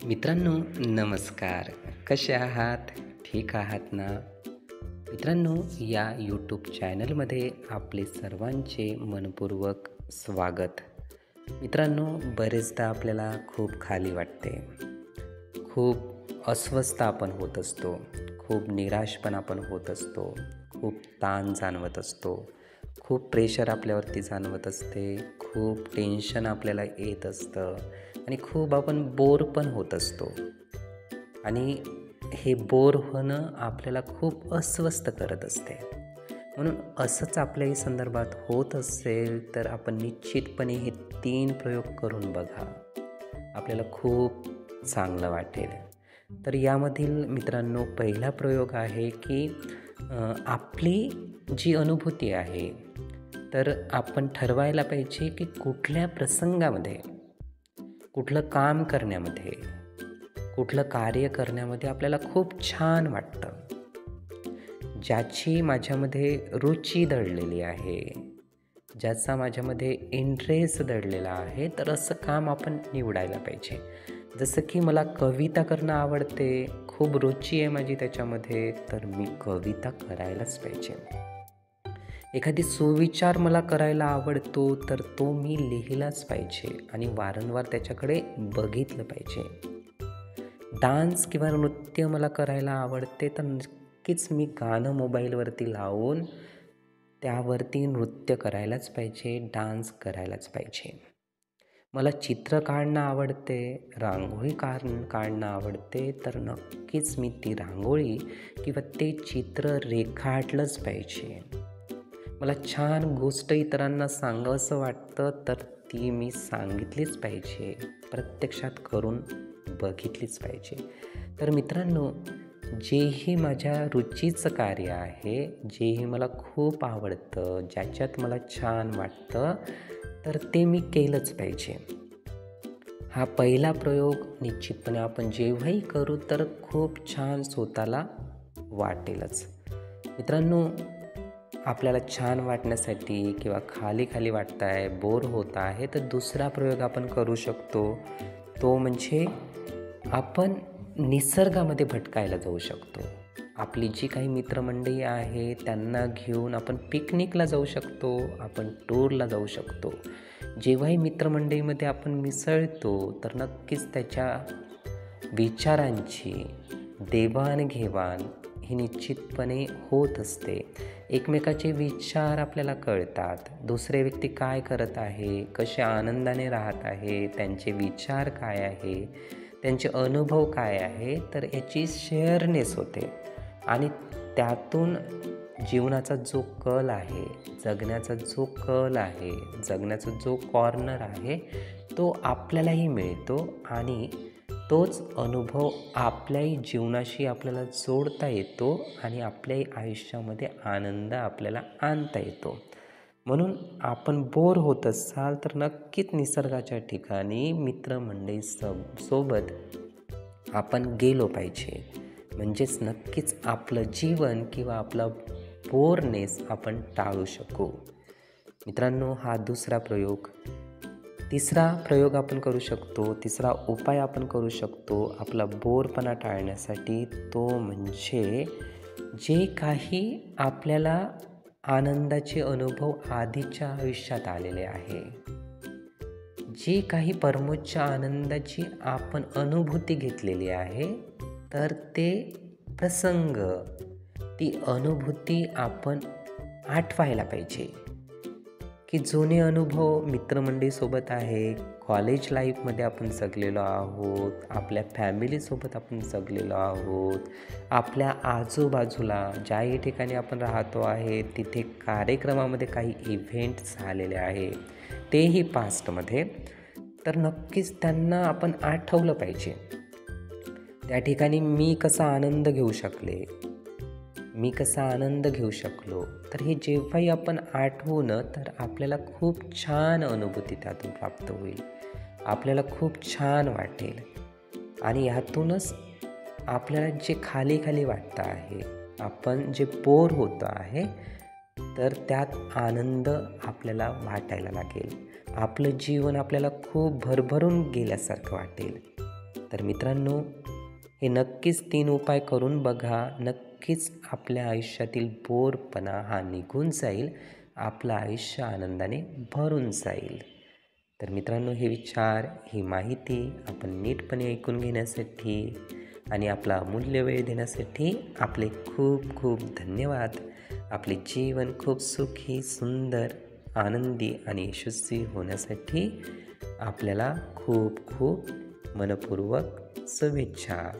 मित्रांनो, नमस्कार. कसे आहात? ठीक आहात ना? मित्रांनो, या यूट्यूब चॅनलमध्ये आपले सर्वांचे मनपूर्वक स्वागत. मित्रांनो, बरेचदा आपल्याला खूप खाली वाटते, खूप अस्वस्थ आपण होत असतो, खूप निराश पण आपण होत असतो, खूप ताण जाणवत असतो, खूप प्रेशर आपल्यावरती जाणवत असते, खूप टेन्शन आपल्याला येत असतं आणि खूप आपण बोर पण होत असतो. आणि हे बोर होणं आपल्याला खूप अस्वस्थ करत असते. म्हणून असंच आपल्याही संदर्भात होत असेल तर आपण निश्चितपणे हे 3 प्रयोग करून बघा. आपल्याला खूप चांगलं वाटेल. तर यामधील मित्रांनो पहिला प्रयोग आहे की आपली जी अनुभूती आहे, तर आपण ठरवायला पाहिजे की कुठल्या प्रसंगामध्ये, कुठलं काम करण्यामध्ये, कुठलं कार्य करण्यामध्ये आपल्याला खूप छान वाटतं, ज्याची माझ्यामध्ये रुची दडलेली आहे, ज्याचा माझ्यामध्ये इंटरेस्ट दडलेला आहे, तर असं काम आपण निवडायला पाहिजे. जसं की मला कविता करणं आवडते, खूप रुची आहे माझी त्याच्यामध्ये, तर मी कविता करायलाच पाहिजे. एखादी सुविचार मला करायला आवडतो, तर तो मी लिहिलाच पाहिजे आणि वारंवार त्याच्याकडे बघितलं पाहिजे. डान्स किंवा नृत्य मला करायला आवडते, तर नक्कीच मी गाणं मोबाईलवरती लावून त्यावरती नृत्य करायलाच पाहिजे, डान्स करायलाच पाहिजे. मला चित्र काढणं आवडते, रांगोळी काढणं आवडते, तर नक्कीच मी ती रांगोळी किंवा ते चित्र रेखाटलंच पाहिजे. मला छान गोष्ट इतरांना सांगावंसं वाटतं, तर ती मी सांगितलीच पाहिजे, प्रत्यक्षात करून बघितलीच पाहिजे. तर मित्रांनो, जेही माझ्या रुचीचं कार्य आहे, जेही मला खूप आवडतं, ज्याच्यात मला छान वाटतं, तर ते मी केलंच पाहिजे. हा पहिला प्रयोग निश्चितपणे आपण जेव्हाही करू तर खूप छान स्वतःला वाटेलच. मित्रांनो, आपल्याला छान वाटण्यासाठी किंवा खाली वाटत आहे, बोर होत आहे, तर दुसरा प्रयोग आपण करू शकतो. तो म्हणजे आपण निसर्गामध्ये भटकायला जाऊ शकतो. आपली जी काही मित्रमंडळी आहे त्यांना घेऊन आपण पिकनिकला जाऊ शकतो, आपण टूरला जाऊ शकतो. जेव्हाही मित्रमंडळीमध्ये आपण मिसळतो तर नक्कीच त्याच्या विचारांची देवाणघेवाण ही निश्चितपणे होत असते. एकमेकाचे विचार आपल्याला कळतात. दुसरे व्यक्ती काय करत आहे, कसे आनंदाने राहत आहे, त्यांचे विचार काय आहे, त्यांचे अनुभव काय आहे, तर याची शेअरनेस होते आणि त्यातून जीवनाचा जो कल आहे, जगण्याचा जो कल आहे, जगण्याचा जो कॉर्नर आहे, तो आपल्यालाही मिळतो आणि तोच अनुभव आपल्याही जीवनाशी आपल्याला जोडता येतो आणि आपल्याही आयुष्यामध्ये आनंद आपल्याला आणता येतो. म्हणून आपण बोर होत असाल तर नक्कीच निसर्गाच्या ठिकाणी मित्रमंडळी सोबत आपण गेलो पाहिजे. म्हणजेच नक्कीच आपलं जीवन किंवा आपला बोरनेस आपण टाळू शकू. मित्रांनो, हा दुसरा प्रयोग. तिसरा प्रयोग आपण करू शकतो, तिसरा उपाय आपण करू शकतो आपला बोरपणा टाळण्यासाठी, तो म्हणजे जे काही आपल्याला आनंदाचे अनुभव आधीच्या आयुष्यात आलेले आहे, जे काही परमोच्च आनंदाची आपण अनुभूती घेतलेली आहे, तर ते प्रसंग, ती अनुभूती आपण आठवायला पाहिजे. की जुने अनुभव मित्रमंडळीसोबत आहे, कॉलेज लाईफमध्ये आपण जगलेलो आहोत, आपल्या फॅमिलीसोबत आपण जगलेलो आहोत, आपल्या आजूबाजूला ज्याही ठिकाणी आपण राहतो आहे तिथे कार्यक्रमामध्ये काही इव्हेंट झालेले आहे, तेही पास्टमध्ये, तर नक्कीच त्यांना आपण आठवलं पाहिजे. त्या ठिकाणी मी कसा आनंद घेऊ शकलो, तर हे जेव्हाही आपण आठवू ना, तर आपल्याला खूप छान अनुभूती त्यातून प्राप्त होईल, आपल्याला खूप छान वाटेल आणि ह्यातूनच आपल्याला जे खाली वाटतं आहे, आपण जे बोर होतं आहे, तर त्यात आनंद आपल्याला वाटायला लागेल. आपलं जीवन आपल्याला खूप भरभरून गेल्यासारखं वाटेल. तर मित्रांनो, हे नक्कीच 3 उपाय करून बघा. नक्कीच आपल्या आयुष्यातील बोरपणा हा निघून जाईल. आपलं आयुष्य आनंदाने भरून जाईल. तर मित्रांनो, हे विचार, ही माहिती आपण नीटपणे ऐकून घेण्यासाठी आणि आपला अमूल्य वेळ देण्यासाठी आपले खूप खूप धन्यवाद. आपले जीवन खूप सुखी, सुंदर, आनंदी आणि यशस्वी होण्यासाठी आपल्याला खूप खूप मनःपूर्वक शुभेच्छा.